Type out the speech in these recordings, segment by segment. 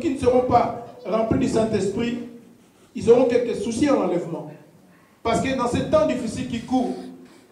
qui ne seront pas remplis du Saint-Esprit, ils auront quelques soucis à l'enlèvement. Parce que dans ces temps difficiles qui courent,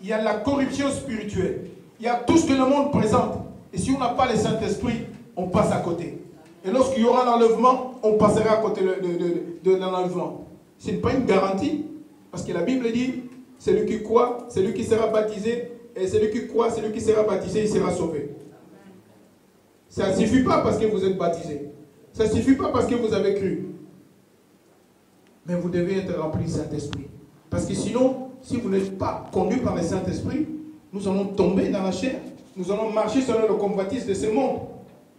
il y a la corruption spirituelle. Il y a tout ce que le monde présente. Et si on n'a pas le Saint-Esprit, on passe à côté. Et lorsqu'il y aura l'enlèvement, on passera à côté de l'enlèvement. Ce n'est pas une garantie. Parce que la Bible dit, celui qui croit, celui qui sera baptisé, et celui qui croit, celui qui sera baptisé, il sera sauvé. Ça ne suffit pas parce que vous êtes baptisé. Ça ne suffit pas parce que vous avez cru. Mais vous devez être rempli du Saint-Esprit. Parce que sinon, si vous n'êtes pas conduit par le Saint-Esprit, nous allons tomber dans la chair. Nous allons marcher selon le convoitise de ce monde.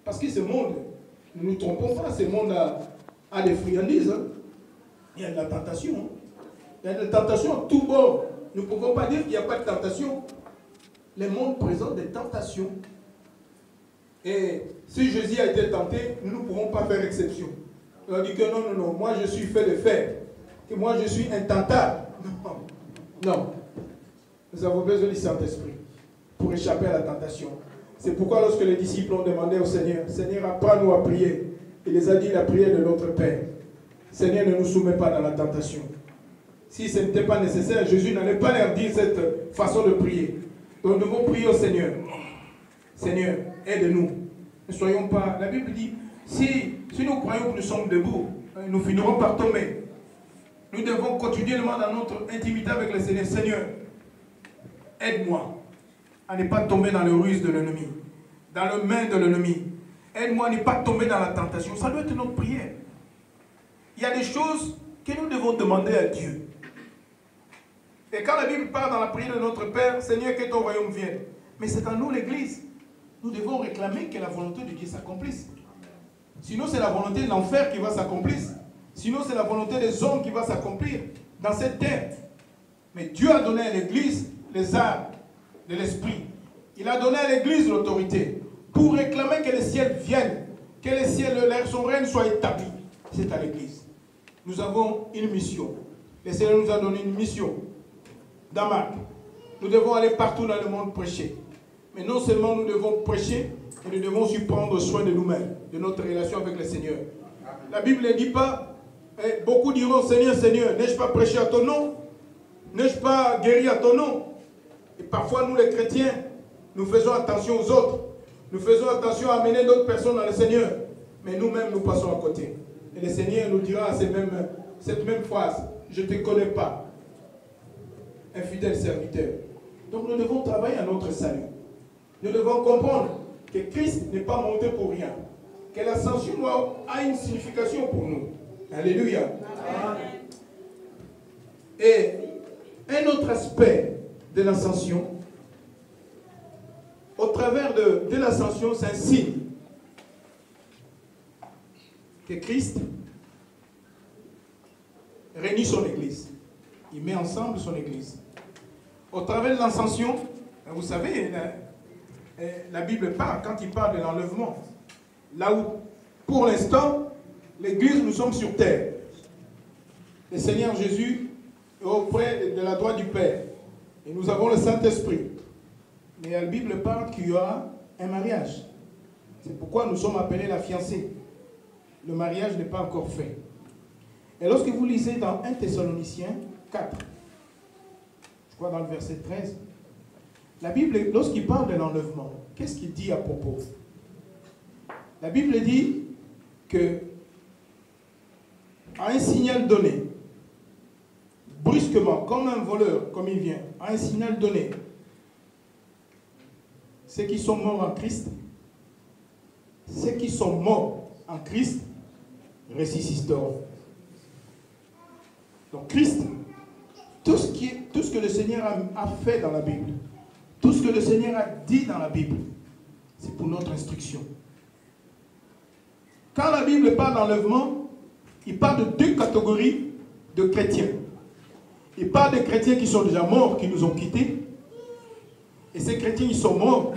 Parce que ce monde, ne nous trompons pas, ce monde a des friandises. Hein. Il y a de la tentation. Hein. Il y a de la tentation à tout bord. Nous ne pouvons pas dire qu'il n'y a pas de tentation. Le monde présente des tentations. Et si Jésus a été tenté, nous ne pouvons pas faire exception. On dit que non, moi je suis fait de fer. Que moi je suis intentable. Non. Nous avons besoin du Saint-Esprit pour échapper à la tentation. C'est pourquoi lorsque les disciples ont demandé au Seigneur, Seigneur, apprends-nous à prier. Il les a dit la prière de notre Père. Seigneur, ne nous soumets pas dans la tentation. Si ce n'était pas nécessaire, Jésus n'allait pas leur dire cette façon de prier. Donc nous devons prier au Seigneur. Seigneur, aide-nous. Ne soyons pas... La Bible dit, si nous croyons que nous sommes debout, nous finirons par tomber. Nous devons continuellement dans notre intimité avec le Seigneur. Seigneur, aide-moi à ne pas tomber dans le ruse de l'ennemi, dans le main de l'ennemi. Aide-moi à ne pas tomber dans la tentation. Ça doit être notre prière. Il y a des choses que nous devons demander à Dieu. Et quand la Bible parle dans la prière de notre Père, Seigneur, que ton royaume vienne. Mais c'est en nous l'Église. Nous devons réclamer que la volonté de Dieu s'accomplisse. Sinon, c'est la volonté de l'enfer qui va s'accomplir. Sinon, c'est la volonté des hommes qui va s'accomplir dans cette terre. Mais Dieu a donné à l'Église les arts de l'Esprit. Il a donné à l'Église l'autorité pour réclamer que le ciel vienne, que le ciel, son règne soit établi. C'est à l'Église. Nous avons une mission. Le Seigneur nous a donné une mission. Dans Marc, nous devons aller partout dans le monde prêcher. Mais non seulement nous devons prêcher, mais nous devons aussi prendre soin de nous-mêmes, de notre relation avec le Seigneur. La Bible ne dit pas, beaucoup diront, Seigneur, Seigneur, n'ai-je pas prêché à ton nom? N'ai-je pas guéri à ton nom? Et parfois, nous les chrétiens, nous faisons attention aux autres. Nous faisons attention à amener d'autres personnes dans le Seigneur. Mais nous-mêmes, nous passons à côté. Et le Seigneur nous dira cette même phrase, je ne te connais pas, infidèle serviteur. Donc nous devons travailler à notre salut. Nous devons comprendre que Christ n'est pas monté pour rien. Que l'ascension a une signification pour nous. Alléluia. Amen. Et un autre aspect de l'ascension, au travers de l'ascension, c'est un signe que Christ réunit son Église. Il met ensemble son Église. Au travers de l'ascension, vous savez, la Bible parle, quand il parle de l'enlèvement, là où, pour l'instant, l'Église, nous sommes sur terre. Le Seigneur Jésus est auprès de la droite du Père. Et nous avons le Saint-Esprit. Mais la Bible parle qu'il y aura un mariage. C'est pourquoi nous sommes appelés la fiancée. Le mariage n'est pas encore fait. Et lorsque vous lisez dans 1 Thessaloniciens 4, je crois dans le verset 13, la Bible, lorsqu'il parle de l'enlèvement, qu'est-ce qu'il dit à propos? La Bible dit que à un signal donné, brusquement, comme un voleur, comme il vient, à un signal donné, ceux qui sont morts en Christ, ceux qui sont morts en Christ ressusciteront. Donc Christ, tout ce que le Seigneur a fait dans la Bible, tout ce que le Seigneur a dit dans la Bible, c'est pour notre instruction. Quand la Bible parle d'enlèvement, il parle de deux catégories de chrétiens. Il parle des chrétiens qui sont déjà morts, qui nous ont quittés. Et ces chrétiens, ils sont morts.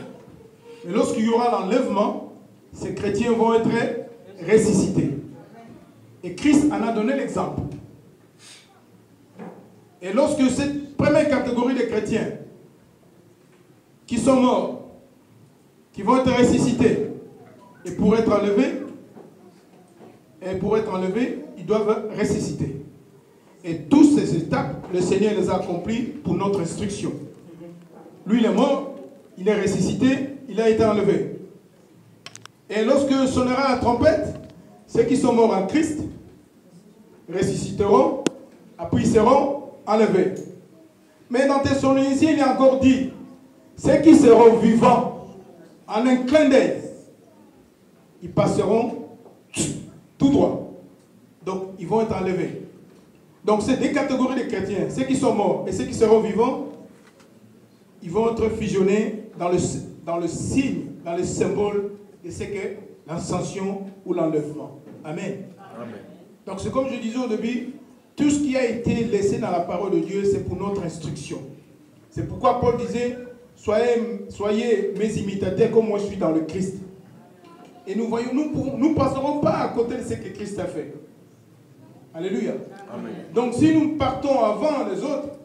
Mais lorsqu'il y aura l'enlèvement, ces chrétiens vont être ressuscités. Et Christ en a donné l'exemple. Et lorsque cette première catégorie de chrétiens qui sont morts, qui vont être ressuscités et pour être enlevés, Et pour être enlevés, ils doivent ressusciter. Et toutes ces étapes, le Seigneur les a accomplies pour notre instruction. Lui, il est mort, il est ressuscité, il a été enlevé. Et lorsque sonnera la trompette, ceux qui sont morts en Christ ressusciteront, après ils seront enlevés. Mais dans Thessaloniciens, il est encore dit, ceux qui seront vivants, en un clin d'œil, ils passeront tout droit. Donc, ils vont être enlevés. Donc, c'est deux catégories de chrétiens. Ceux qui sont morts et ceux qui seront vivants, ils vont être fusionnés dans le signe, dans le symbole de ce qu'est l'ascension ou l'enlèvement. Amen. Amen. Donc, c'est comme je disais au début, tout ce qui a été laissé dans la parole de Dieu, c'est pour notre instruction. C'est pourquoi Paul disait, soyez mes imitateurs comme moi je suis dans le Christ. Et nous voyons, nous ne passerons pas à côté de ce que Christ a fait. Alléluia. Amen. Donc si nous partons avant les autres,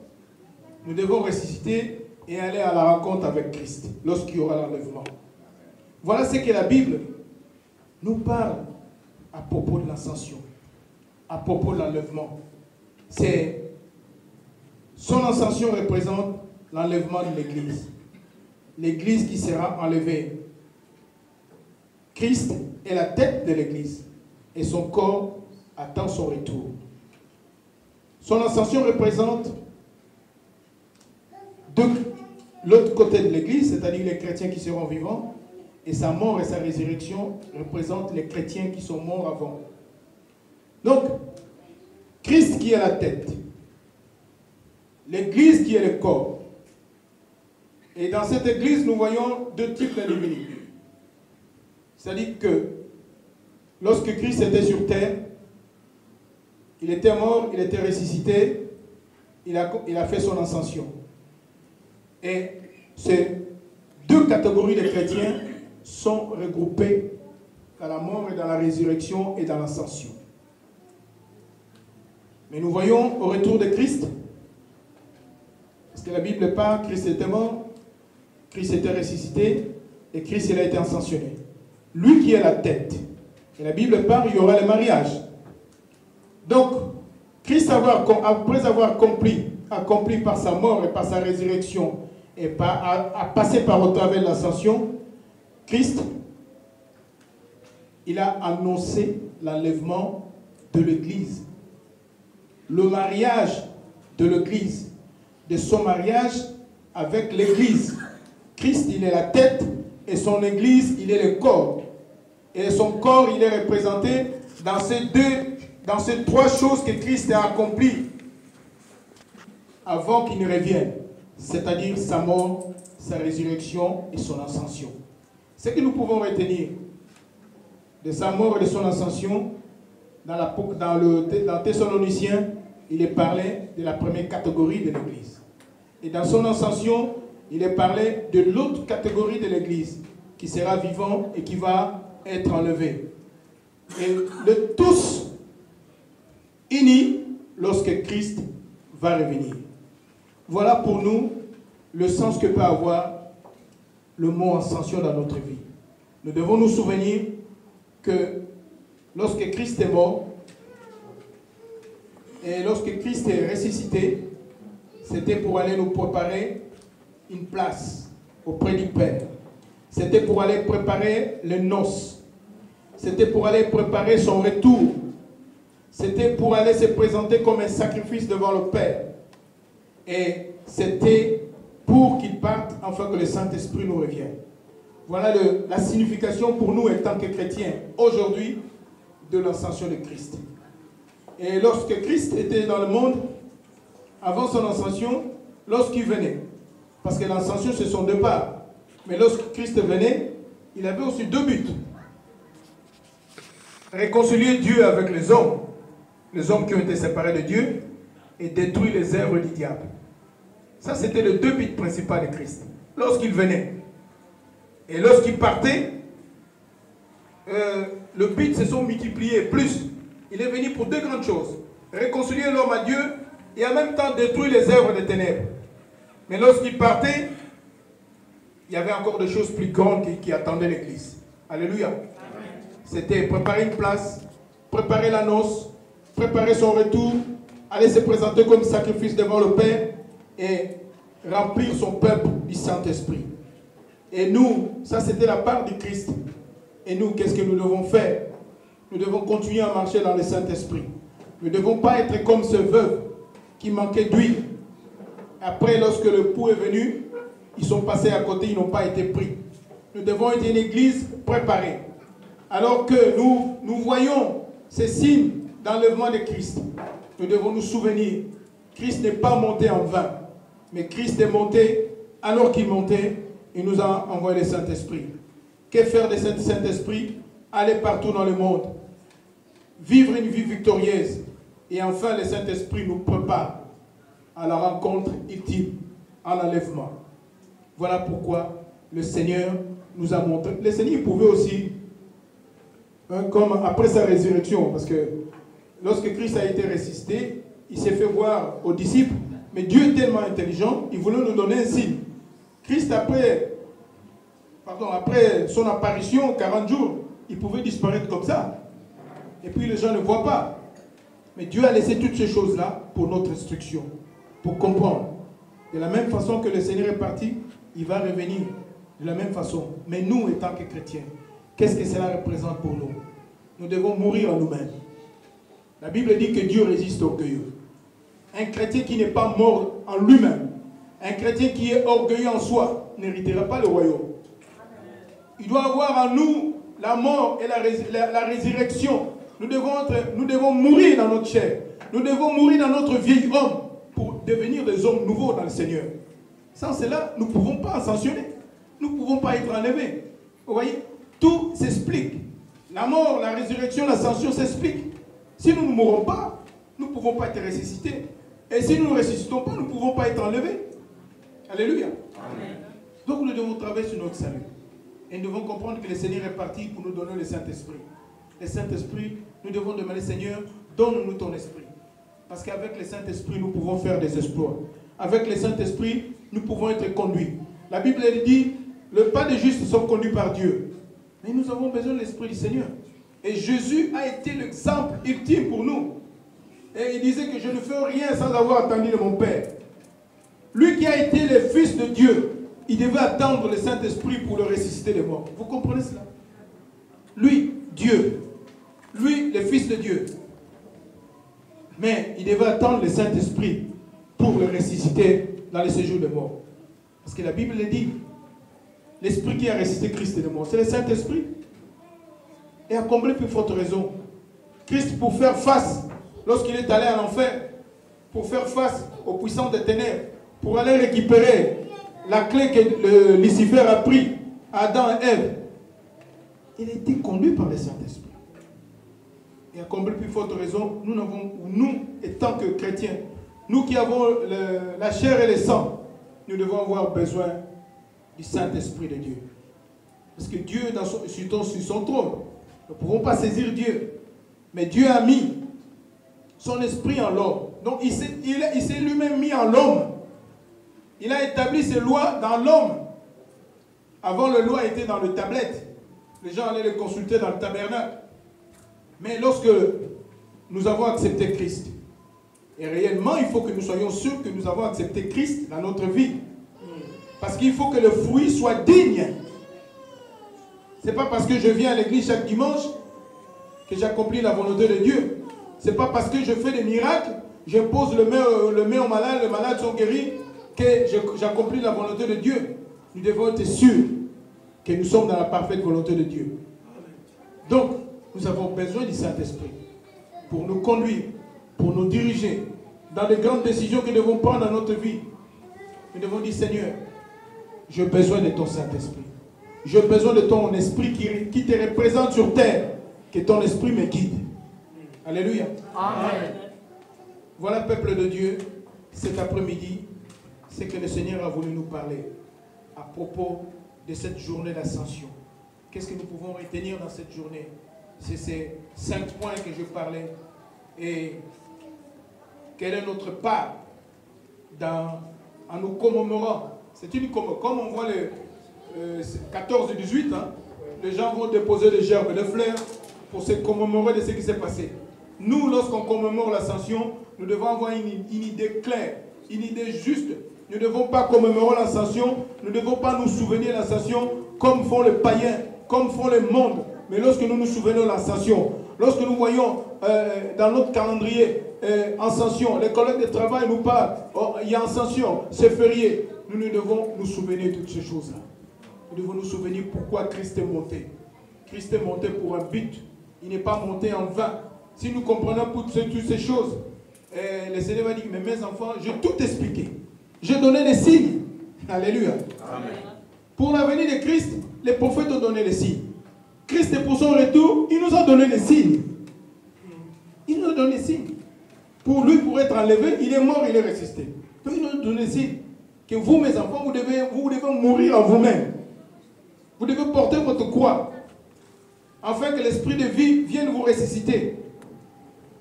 nous devons ressusciter et aller à la rencontre avec Christ lorsqu'il y aura l'enlèvement. Voilà ce que la Bible nous parle à propos de l'ascension, à propos de l'enlèvement. Son ascension représente l'enlèvement de l'Église. L'Église qui sera enlevée. Christ est la tête de l'Église et son corps attend son retour. Son ascension représente de l'autre côté de l'Église, c'est-à-dire les chrétiens qui seront vivants, et sa mort et sa résurrection représentent les chrétiens qui sont morts avant. Donc, Christ qui est la tête, l'Église qui est le corps. Et dans cette Église, nous voyons deux types d'individus. C'est-à-dire que lorsque Christ était sur terre, il était mort, il était ressuscité, il a fait son ascension. Et ces deux catégories de chrétiens sont regroupées dans la mort et dans la résurrection et dans l'ascension. Mais nous voyons au retour de Christ, parce que la Bible parle, Christ était mort, Christ était ressuscité et Christ il a été ascensionné. Lui qui est la tête. Et la Bible parle, il y aura le mariage. Donc, Christ, après avoir accompli par sa mort et par sa résurrection, et a passé par au travers de l'ascension, Christ, il a annoncé l'enlèvement de l'Église. Le mariage de l'Église, de son mariage avec l'Église. Christ, il est la tête et son Église, il est le corps. Et son corps, il est représenté dans ces trois choses que Christ a accomplies avant qu'il ne revienne. C'est-à-dire sa mort, sa résurrection et son ascension. Ce que nous pouvons retenir de sa mort et de son ascension, dans Thessaloniciens, il est parlé de la première catégorie de l'Église. Et dans son ascension, il est parlé de l'autre catégorie de l'Église, qui sera vivant et qui va être enlevé. Et de tous unis lorsque Christ va revenir. Voilà pour nous le sens que peut avoir le mot ascension dans notre vie. Nous devons nous souvenir que lorsque Christ est mort et lorsque Christ est ressuscité, c'était pour aller nous préparer une place auprès du Père. C'était pour aller préparer les noces. C'était pour aller préparer son retour. C'était pour aller se présenter comme un sacrifice devant le Père. Et c'était pour qu'il parte afin que le Saint-Esprit nous revienne. Voilà la signification pour nous en tant que chrétiens aujourd'hui de l'ascension de Christ. Et lorsque Christ était dans le monde, avant son ascension, lorsqu'il venait, parce que l'ascension c'est son départ, mais lorsque Christ venait, il avait aussi deux buts. Réconcilier Dieu avec les hommes qui ont été séparés de Dieu, et détruire les œuvres du diable. Ça, c'était les deux buts principaux de Christ. Lorsqu'il venait et lorsqu'il partait, le but se sont multipliés plus. Il est venu pour deux grandes choses. Réconcilier l'homme à Dieu et en même temps détruire les œuvres des ténèbres. Mais lorsqu'il partait, il y avait encore des choses plus grandes qui attendaient l'Église. Alléluia. C'était préparer une place préparer la noce, préparer son retour, aller se présenter comme sacrifice devant le Père et remplir son peuple du Saint-Esprit. Et nous, ça c'était la part du Christ. Et nous, qu'est-ce que nous devons faire? Nous devons continuer à marcher dans le Saint-Esprit. Nous ne devons pas être comme ce veuve qui manquait d'huile. Après, lorsque le pou est venu, ils sont passés à côté, ils n'ont pas été pris. Nous devons être une église préparée. Alors que nous voyons ces signes d'enlèvement de Christ, nous devons nous souvenir, Christ n'est pas monté en vain, mais Christ est monté, alors qu'il montait, il nous a envoyé le Saint-Esprit. Que faire de ce Saint-Esprit? Aller partout dans le monde, vivre une vie victorieuse, et enfin le Saint-Esprit nous prépare à la rencontre ultime, à l'enlèvement. Voilà pourquoi le Seigneur nous a montré. Le Seigneur pouvait aussi, comme après sa résurrection, parce que lorsque Christ a été ressuscité, il s'est fait voir aux disciples, mais Dieu est tellement intelligent, il voulait nous donner un signe. Christ, après son apparition, 40 jours, il pouvait disparaître comme ça. Et puis les gens ne voient pas. Mais Dieu a laissé toutes ces choses-là pour notre instruction, pour comprendre. De la même façon que le Seigneur est parti, il va revenir de la même façon. Mais nous, étant que chrétiens, qu'est-ce que cela représente pour nous? Nous devons mourir en nous-mêmes. La Bible dit que Dieu résiste aux orgueilleux. Un chrétien qui n'est pas mort en lui-même, un chrétien qui est orgueilleux en soi, n'héritera pas le royaume. Il doit avoir en nous la mort et la résurrection. Nous devons mourir dans notre chair. Nous devons mourir dans notre vieil homme pour devenir des hommes nouveaux dans le Seigneur. Sans cela, nous ne pouvons pas ascensionner. Nous ne pouvons pas être enlevés. Vous voyez, tout s'explique. La mort, la résurrection, l'ascension s'explique. Si nous ne mourons pas, nous ne pouvons pas être ressuscités. Et si nous ne ressuscitons pas, nous ne pouvons pas être enlevés. Alléluia. Amen. Donc nous devons travailler sur notre salut. Et nous devons comprendre que le Seigneur est parti pour nous donner le Saint-Esprit. Le Saint-Esprit, nous devons demander, Seigneur, donne-nous ton esprit. Parce qu'avec le Saint-Esprit, nous pouvons faire des exploits. Avec le Saint-Esprit, nous pouvons être conduits. La Bible dit, le pas des justes sont conduits par Dieu. Mais nous avons besoin de l'Esprit du Seigneur. Et Jésus a été l'exemple ultime pour nous. Et il disait que je ne fais rien sans avoir attendu de mon Père. Lui qui a été le Fils de Dieu, il devait attendre le Saint-Esprit pour le ressusciter des morts. Vous comprenez cela? Lui, Dieu. Lui, le Fils de Dieu. Mais il devait attendre le Saint-Esprit pour le ressusciter dans le séjour des morts. Parce que la Bible le dit. L'Esprit qui a ressuscité Christ des morts, c'est le Saint-Esprit. Et à combler plus forte raison, Christ pour faire face, lorsqu'il est allé en enfer, pour faire face aux puissants des ténèbres, pour aller récupérer la clé que Lucifer a pris à Adam et Ève, il a été conduit par le Saint-Esprit. Et à combler plus forte raison, nous étant que chrétiens, nous qui avons la chair et le sang, nous devons avoir besoin du Saint-Esprit de Dieu. Parce que Dieu, sur son trône, nous ne pouvons pas saisir Dieu. Mais Dieu a mis son esprit en l'homme. Donc il s'est lui-même mis en l'homme. Il a établi ses lois dans l'homme. Avant, les lois étaient dans le tablette. Les gens allaient les consulter dans le tabernacle. Mais lorsque nous avons accepté Christ, et réellement, il faut que nous soyons sûrs que nous avons accepté Christ dans notre vie. Parce qu'il faut que le fruit soit digne. Ce n'est pas parce que je viens à l'église chaque dimanche que j'accomplis la volonté de Dieu. Ce n'est pas parce que je fais des miracles, je pose le main au malade, les malades sont guéris, que j'accomplis la volonté de Dieu. Nous devons être sûrs que nous sommes dans la parfaite volonté de Dieu. Donc, nous avons besoin du Saint-Esprit pour nous conduire, pour nous diriger dans les grandes décisions que nous devons prendre dans notre vie. Nous devons dire, Seigneur, j'ai besoin de ton Saint-Esprit. J'ai besoin de ton esprit qui te représente sur terre. Que ton esprit me guide. Alléluia. Amen. Voilà, peuple de Dieu, cet après-midi, c'est que le Seigneur a voulu nous parler à propos de cette journée d'ascension. Qu'est-ce que nous pouvons retenir dans cette journée? C'est ces 5 points que je parlais. Et quelle est notre part en nous commémorant? C'est une comme on voit le 14 et 18, hein, les gens vont déposer des gerbes de fleurs, pour se commémorer de ce qui s'est passé. Nous, lorsqu'on commémore l'ascension, nous devons avoir une idée claire, une idée juste. Nous ne devons pas commémorer l'ascension, nous ne devons pas nous souvenir de l'ascension comme font les païens, comme font le monde. Mais lorsque nous nous souvenons de l'ascension, lorsque nous voyons dans notre calendrier ascension, les collègues de travail nous parlent, oh, il y a ascension, c'est férié. Nous devons nous souvenir de toutes ces choses-là. Nous devons nous souvenir pourquoi Christ est monté. Christ est monté pour un but. Il n'est pas monté en vain. Si nous comprenons toutes ces choses, le Seigneur va dire, mais mes enfants, j'ai tout expliqué. J'ai donné des signes. Alléluia. Amen. Pour l'avenir de Christ, les prophètes ont donné les signes. Christ, pour son retour, il nous a donné les signes. Il nous a donné les signes. Pour lui, pour être enlevé, il est mort, il est ressuscité. Donc il nous a donné les signes. Que vous, mes enfants, vous devez mourir en vous-même. Vous devez porter votre croix. Afin que l'esprit de vie vienne vous ressusciter.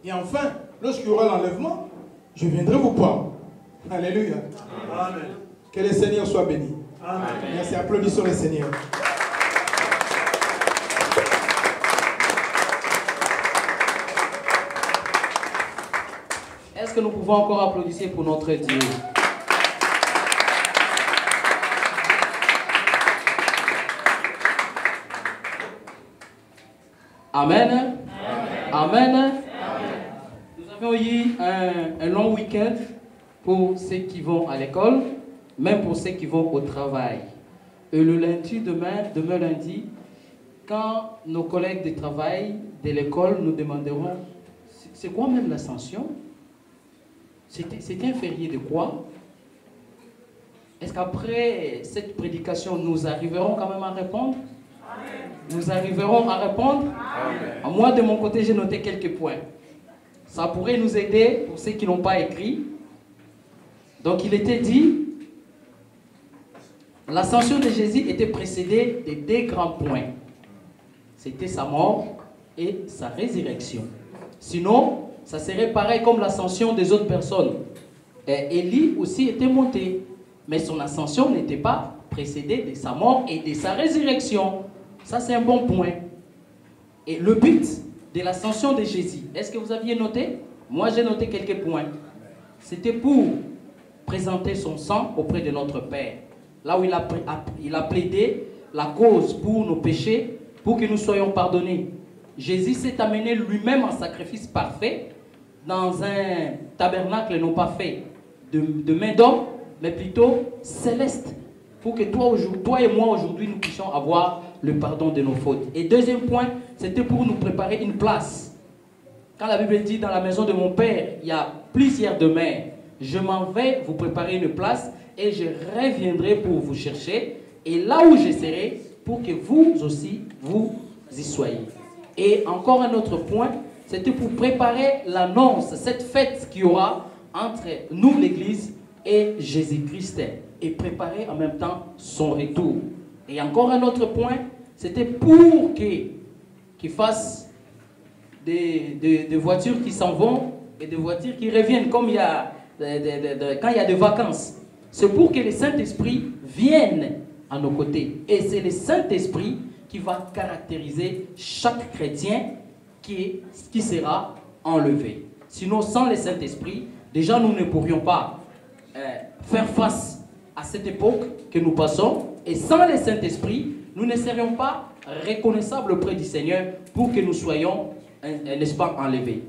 Et enfin, lorsqu'il y aura l'enlèvement, je viendrai vous prendre. Alléluia. Amen. Que le Seigneur soit béni. Amen. Merci, applaudissons le Seigneur. Est-ce que nous pouvons encore applaudir pour notre Dieu? Amen. Amen. Amen. Amen. Nous avons eu un long week-end pour ceux qui vont à l'école, même pour ceux qui vont au travail. Et le lundi, demain lundi, quand nos collègues de travail de l'école nous demanderont c'est quoi même l'ascension? C'était un férié de quoi? Est-ce qu'après cette prédication, nous arriverons quand même à répondre? Amen. Nous arriverons à répondre? Amen. Moi, de mon côté, j'ai noté quelques points. Ça pourrait nous aider pour ceux qui n'ont pas écrit. Donc, il était dit, l'ascension de Jésus était précédée de deux grands points. C'était sa mort et sa résurrection. Sinon, ça serait pareil comme l'ascension des autres personnes. Élie aussi était monté, mais son ascension n'était pas précédée de sa mort et de sa résurrection. Ça, c'est un bon point. Et le but de l'ascension de Jésus, est-ce que vous aviez noté? Moi, j'ai noté quelques points. C'était pour présenter son sang auprès de notre Père. Là où il a plaidé la cause pour nos péchés, pour que nous soyons pardonnés. Jésus s'est amené lui-même en sacrifice parfait dans un tabernacle non pas fait de main d'homme, mais plutôt céleste, pour que toi et moi aujourd'hui nous puissions avoir le pardon de nos fautes. Et deuxième point, c'était pour nous préparer une place. Quand la Bible dit dans la maison de mon Père, il y a plusieurs demeures. Je m'en vais vous préparer une place et je reviendrai pour vous chercher. Et là où je serai, pour que vous aussi, vous y soyez. Et encore un autre point, c'était pour préparer l'annonce, cette fête qu'il y aura entre nous, l'Église, et Jésus-Christ. Et préparer en même temps son retour. Et encore un autre point, c'était pour qu'il fasse des voitures qui s'en vont et des voitures qui reviennent, comme il y a quand il y a des vacances. C'est pour que le Saint-Esprit vienne à nos côtés. Et c'est le Saint-Esprit qui va caractériser chaque chrétien qui sera enlevé. Sinon, sans le Saint-Esprit, déjà nous ne pourrions pas faire face à cette époque que nous passons. Et sans le Saint-Esprit, nous ne serions pas reconnaissables auprès du Seigneur pour que nous soyons, n'est-ce pas, enlevés.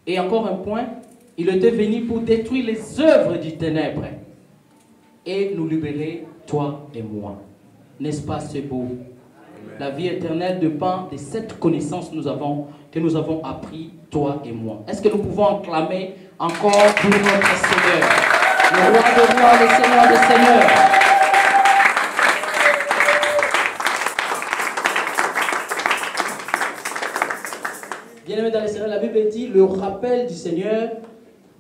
Et encore un point, il était venu pour détruire les œuvres du ténèbre et nous libérer, toi et moi. N'est-ce pas, c'est beau? Amen. La vie éternelle dépend de cette connaissance que nous avons appris, toi et moi. Est-ce que nous pouvons acclamer encore pour notre Seigneur, le roi des rois, le Seigneur des seigneurs? Bien-aimés dans le Seigneur, la Bible dit, le rappel du Seigneur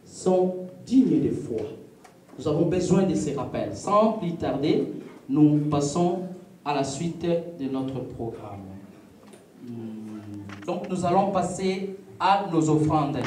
sont dignes de foi. Nous avons besoin de ces rappels. Sans plus tarder, nous passons à la suite de notre programme. Donc nous allons passer à nos offrandes.